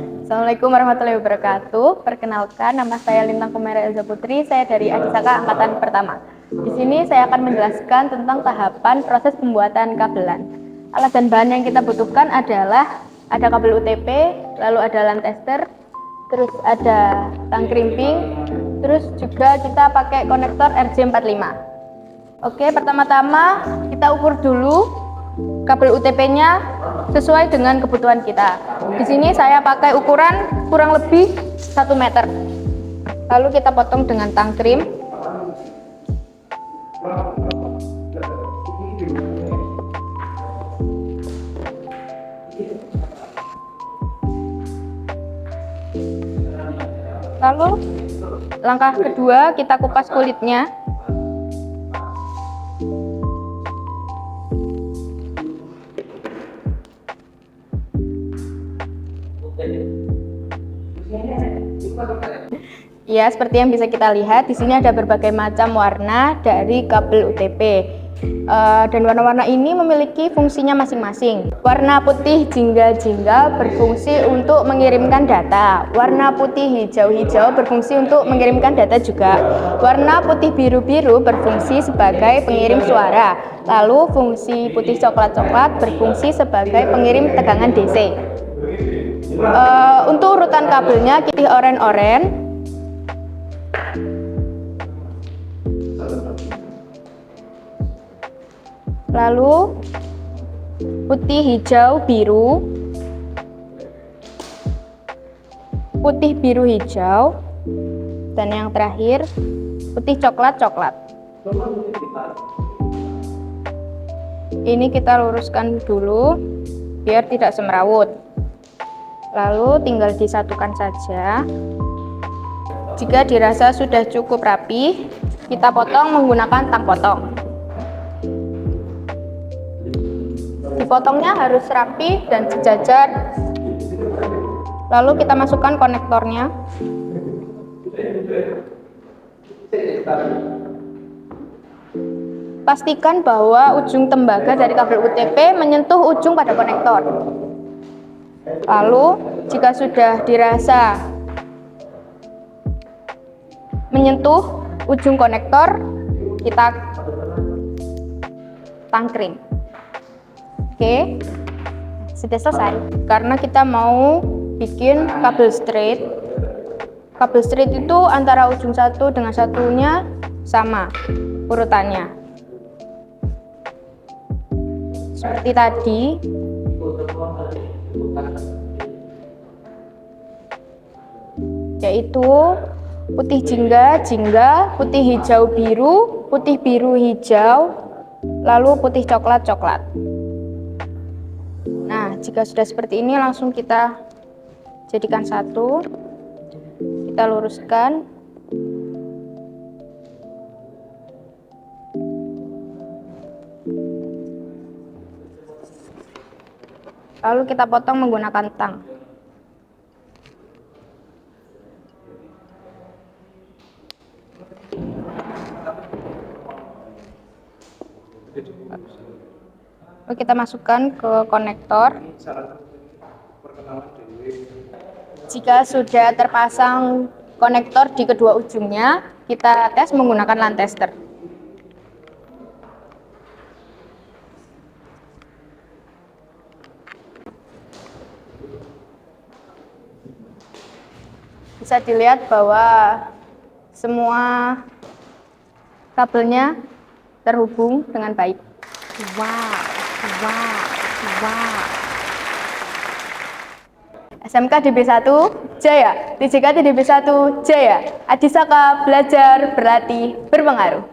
Assalamualaikum warahmatullahi wabarakatuh. Perkenalkan, nama saya Lintang Kumera Elza Putri. Saya dari Adisaka Angkatan Pertama. Di sini saya akan menjelaskan tentang tahapan proses pembuatan kabelan. Alat dan bahan yang kita butuhkan adalah ada kabel UTP, lalu ada LAN tester, terus ada tang krimping, terus juga kita pakai konektor RJ45. Oke, pertama-tama kita ukur dulu kabel UTP-nya sesuai dengan kebutuhan kita. Di sini saya pakai ukuran kurang lebih 1 meter. Lalu kita potong dengan tang krim. Lalu langkah kedua kita kupas kulitnya. Ya, seperti yang bisa kita lihat, di sini ada berbagai macam warna dari kabel UTP. Dan warna-warna ini memiliki fungsinya masing-masing. Warna putih jingga-jingga berfungsi untuk mengirimkan data. Warna putih hijau-hijau berfungsi untuk mengirimkan data juga. Warna putih biru-biru berfungsi sebagai pengirim suara. Lalu fungsi putih coklat-coklat berfungsi sebagai pengirim tegangan DC. Untuk urutan kabelnya putih oren-oren, lalu putih hijau biru, putih biru hijau, dan yang terakhir putih coklat coklat. Ini kita luruskan dulu biar tidak semrawut. Lalu tinggal disatukan saja. Jika dirasa sudah cukup rapi, kita potong menggunakan tang potong. Dipotongnya harus rapi dan sejajar. Lalu kita masukkan konektornya. Pastikan bahwa ujung tembaga dari kabel UTP menyentuh ujung pada konektor. Lalu, jika sudah dirasa menyentuh ujung konektor, kita tang krim. Oke, sudah selesai. Karena kita mau bikin kabel straight. Kabel straight itu antara ujung satu dengan satunya sama urutannya. Seperti tadi. Yaitu putih jingga, putih hijau biru, putih biru hijau, lalu putih coklat coklat. Nah, jika sudah seperti ini langsung kita jadikan satu. Kita luruskan. Lalu kita potong menggunakan tang. Lalu kita masukkan ke konektor. Jika sudah terpasang konektor di kedua ujungnya, kita tes menggunakan LAN tester. Bisa dilihat bahwa semua kabelnya terhubung dengan baik. Wow. SMK DB1 Jaya, TJK DB1 Jaya, Adisaka belajar berlatih berpengaruh.